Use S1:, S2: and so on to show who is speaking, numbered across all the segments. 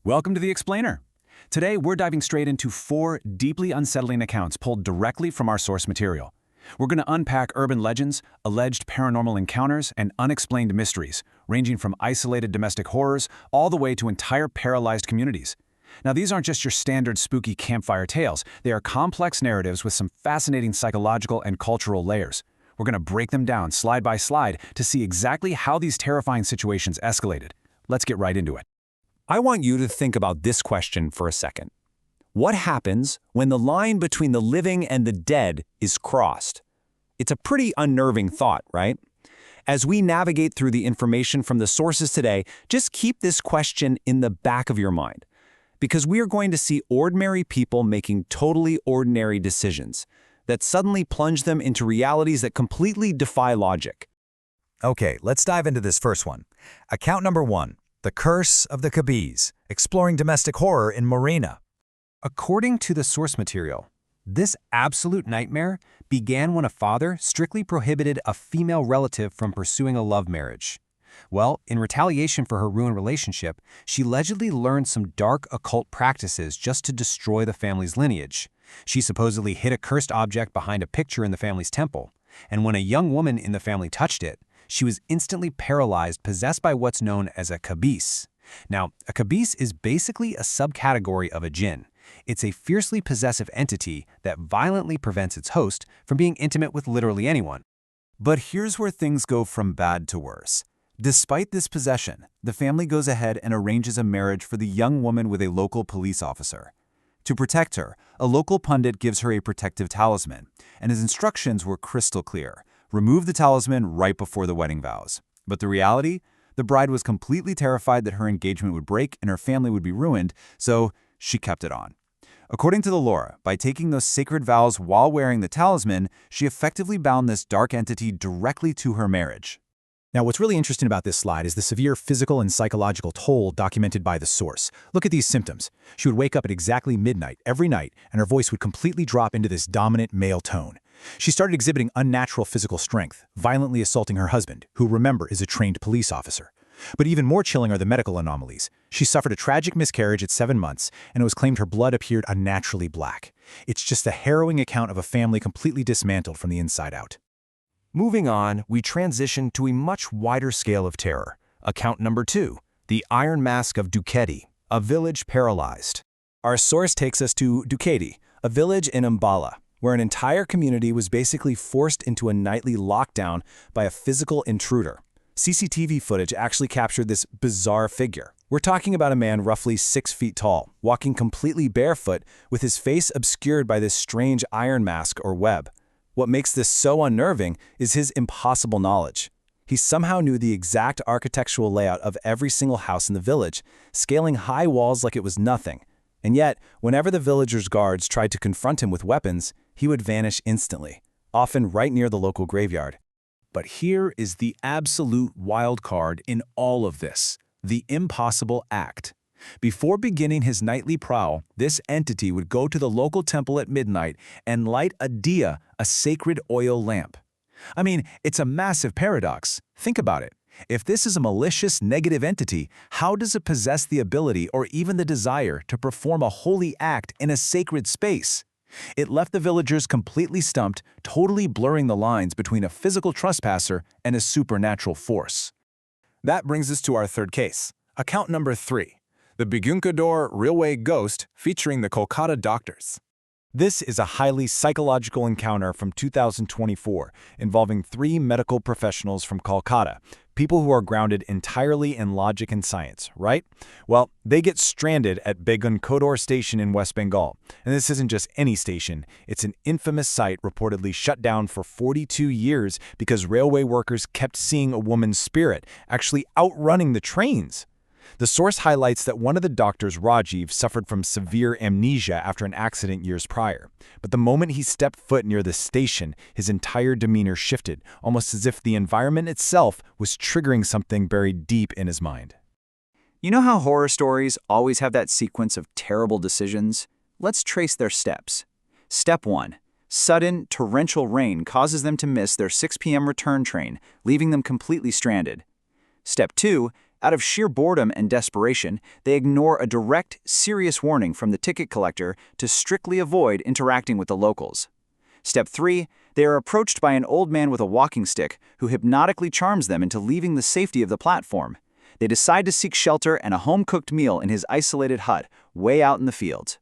S1: Welcome to The Explainer. Today, we're diving straight into 4 deeply unsettling accounts pulled directly from our source material. We're going to unpack urban legends, alleged paranormal encounters, and unexplained mysteries, ranging from isolated domestic horrors all the way to entire paralyzed communities. Now, these aren't just your standard spooky campfire tales. They are complex narratives with some fascinating psychological and cultural layers. We're going to break them down slide by slide to see exactly how these terrifying situations escalated. Let's get right into it. I want you to think about this question for a second. What happens when the line between the living and the dead is crossed? It's a pretty unnerving thought, right? As we navigate through the information from the sources today, just keep this question in the back of your mind. Because we are going to see ordinary people making totally ordinary decisions that suddenly plunge them into realities that completely defy logic.
S2: Okay, let's dive into this first one. Account number 1, The Curse of the Cabis, exploring domestic horror in Marina.
S3: According to the source material, this absolute nightmare began when a father strictly prohibited a female relative from pursuing a love marriage. Well, in retaliation for her ruined relationship, she allegedly learned some dark occult practices just to destroy the family's lineage. She supposedly hid a cursed object behind a picture in the family's temple, and when a young woman in the family touched it, she was instantly paralyzed, possessed by what's known as a cabis. Now, a cabis is basically a subcategory of a jinn. It's a fiercely possessive entity that violently prevents its host from being intimate with literally anyone.
S1: But here's where things go from bad to worse. Despite this possession, the family goes ahead and arranges a marriage for the young woman with a local police officer. To protect her, a local pundit gives her a protective talisman, and his instructions were crystal clear. Remove the talisman right before the wedding vows. But the reality? The bride was completely terrified that her engagement would break and her family would be ruined, so she kept it on. According to the lore, by taking those sacred vows while wearing the talisman, she effectively bound this dark entity directly to her marriage.
S4: Now, what's really interesting about this slide is the severe physical and psychological toll documented by the source. Look at these symptoms. She would wake up at exactly midnight every night, and her voice would completely drop into this dominant male tone. She started exhibiting unnatural physical strength, violently assaulting her husband, who, remember, is a trained police officer. But even more chilling are the medical anomalies. She suffered a tragic miscarriage at 7 months, and it was claimed her blood appeared unnaturally black. It's just a harrowing account of a family completely dismantled from the inside out.
S5: Moving on, we transition to a much wider scale of terror. Account number 2, the Iron Mask of Ducati, a village paralyzed.
S1: Our source takes us to Ducati, a village in Umbala, where an entire community was basically forced into a nightly lockdown by a physical intruder. CCTV footage actually captured this bizarre figure. We're talking about a man roughly 6 feet tall, walking completely barefoot with his face obscured by this strange iron mask or web. What makes this so unnerving is his impossible knowledge. He somehow knew the exact architectural layout of every single house in the village, scaling high walls like it was nothing. And yet, whenever the villagers' guards tried to confront him with weapons, he would vanish instantly, often right near the local graveyard. But here is the absolute wild card in all of this, the impossible act. Before beginning his nightly prowl, this entity would go to the local temple at midnight and light a diya, a sacred oil lamp. I mean, it's a massive paradox. Think about it. If this is a malicious, negative entity, how does it possess the ability or even the desire to perform a holy act in a sacred space? It left the villagers completely stumped, totally blurring the lines between a physical trespasser and a supernatural force. That brings us to our third case, account number 3. The Bigunkador Railway Ghost featuring the Kolkata doctors. This is a highly psychological encounter from 2024 involving 3 medical professionals from Kolkata, people who are grounded entirely in logic and science, right? Well, they get stranded at Bigunkador Station in West Bengal. And this isn't just any station, it's an infamous site reportedly shut down for 42 years because railway workers kept seeing a woman's spirit actually outrunning the trains. The source highlights that one of the doctors, Rajiv, suffered from severe amnesia after an accident years prior. But the moment he stepped foot near the station, his entire demeanor shifted, almost as if the environment itself was triggering something buried deep in his mind.
S6: You know how horror stories always have that sequence of terrible decisions? Let's trace their steps. Step 1. Sudden, torrential rain causes them to miss their 6 p.m. return train, leaving them completely stranded. Step 2. Out of sheer boredom and desperation, they ignore a direct, serious warning from the ticket collector to strictly avoid interacting with the locals. Step 3. They are approached by an old man with a walking stick who hypnotically charms them into leaving the safety of the platform. They decide to seek shelter and a home-cooked meal in his isolated hut, way out in the fields.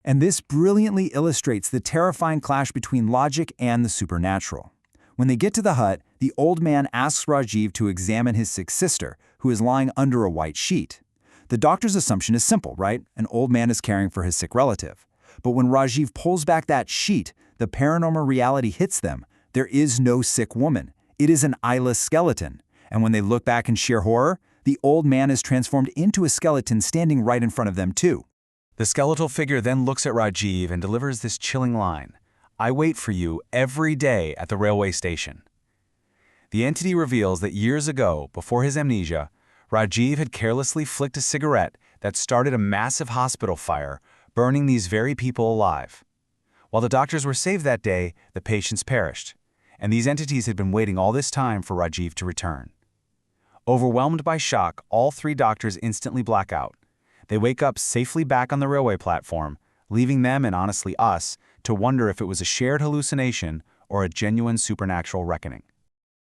S5: And this brilliantly illustrates the terrifying clash between logic and the supernatural. When they get to the hut, the old man asks Rajiv to examine his sick sister, who is lying under a white sheet. The doctor's assumption is simple, right? An old man is caring for his sick relative. But when Rajiv pulls back that sheet, the paranormal reality hits them. There is no sick woman. It is an eyeless skeleton. And when they look back in sheer horror, the old man is transformed into a skeleton standing right in front of them too.
S3: The skeletal figure then looks at Rajiv and delivers this chilling line: "I wait for you every day at the railway station." The entity reveals that years ago, before his amnesia, Rajiv had carelessly flicked a cigarette that started a massive hospital fire, burning these very people alive. While the doctors were saved that day, the patients perished, and these entities had been waiting all this time for Rajiv to return. Overwhelmed by shock, all 3 doctors instantly black out. They wake up safely back on the railway platform, leaving them, and honestly us, to wonder if it was a shared hallucination or a genuine supernatural reckoning.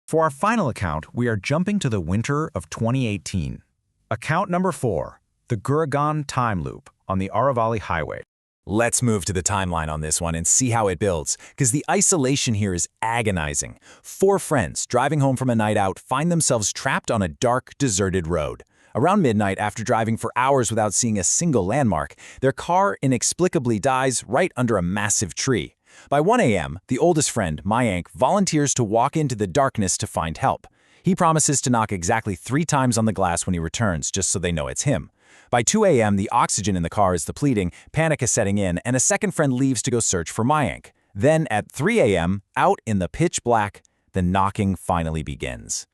S2: For our final account, we are jumping to the winter of 2018. Account number 4, the Gurgaon Time Loop on the Aravalli Highway.
S1: Let's move to the timeline on this one and see how it builds, because the isolation here is agonizing. 4 friends driving home from a night out find themselves trapped on a dark, deserted road. Around midnight, after driving for hours without seeing a single landmark, their car inexplicably dies right under a massive tree. By 1 a.m., the oldest friend, Mayank, volunteers to walk into the darkness to find help. He promises to knock exactly 3 times on the glass when he returns, just so they know it's him. By 2 a.m., the oxygen in the car is depleting, panic is setting in, and a second friend leaves to go search for Mayank. Then, at 3 a.m., out in the pitch black, the knocking finally begins.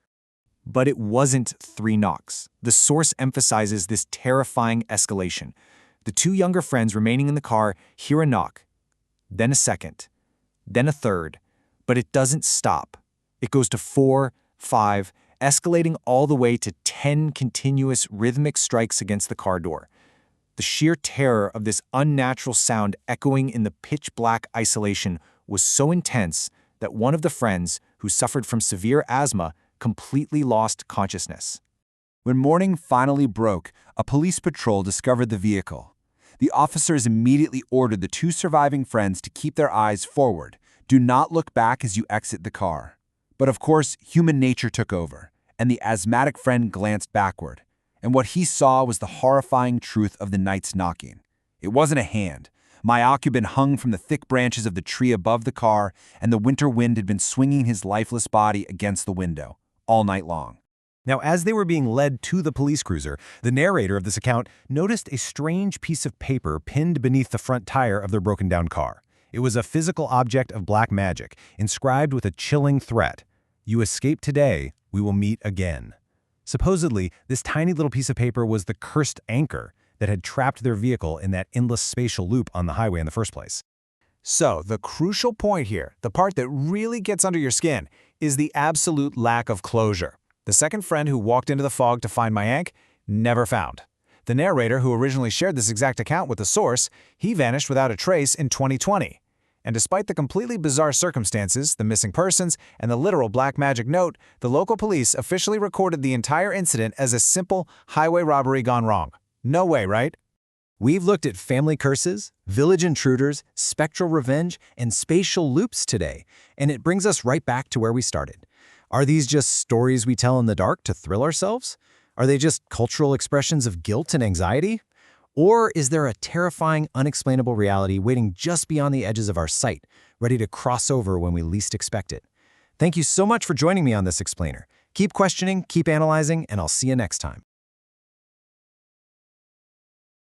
S5: But it wasn't 3 knocks. The source emphasizes this terrifying escalation. The 2 younger friends remaining in the car hear a knock, then a second, then a third, but it doesn't stop. It goes to 4, 5, escalating all the way to 10 continuous rhythmic strikes against the car door. The sheer terror of this unnatural sound echoing in the pitch-black isolation was so intense that one of the friends, who suffered from severe asthma, completely lost consciousness. When morning finally broke, a police patrol discovered the vehicle. The officers immediately ordered the 2 surviving friends to keep their eyes forward. Do not look back as you exit the car. But of course, human nature took over, and the asthmatic friend glanced backward. And what he saw was the horrifying truth of the night's knocking. It wasn't a hand. My occupant hung from the thick branches of the tree above the car, and the winter wind had been swinging his lifeless body against the window all night long.
S3: Now, as they were being led to the police cruiser, the narrator of this account noticed a strange piece of paper pinned beneath the front tire of their broken-down car. It was a physical object of black magic, inscribed with a chilling threat: "You escaped today, we will meet again." Supposedly, this tiny little piece of paper was the cursed anchor that had trapped their vehicle in that endless spatial loop on the highway in the first place.
S5: So, the crucial point here, the part that really gets under your skin, is the absolute lack of closure. The second friend who walked into the fog to find Mayank, never found. The narrator who originally shared this exact account with the source, he vanished without a trace in 2020. And despite the completely bizarre circumstances, the missing persons, and the literal black magic note, the local police officially recorded the entire incident as a simple highway robbery gone wrong. No way, right?
S1: We've looked at family curses, village intruders, spectral revenge, and spatial loops today, and it brings us right back to where we started. Are these just stories we tell in the dark to thrill ourselves? Are they just cultural expressions of guilt and anxiety? Or is there a terrifying, unexplainable reality waiting just beyond the edges of our sight, ready to cross over when we least expect it? Thank you so much for joining me on this explainer. Keep questioning, keep analyzing, and I'll see you next time.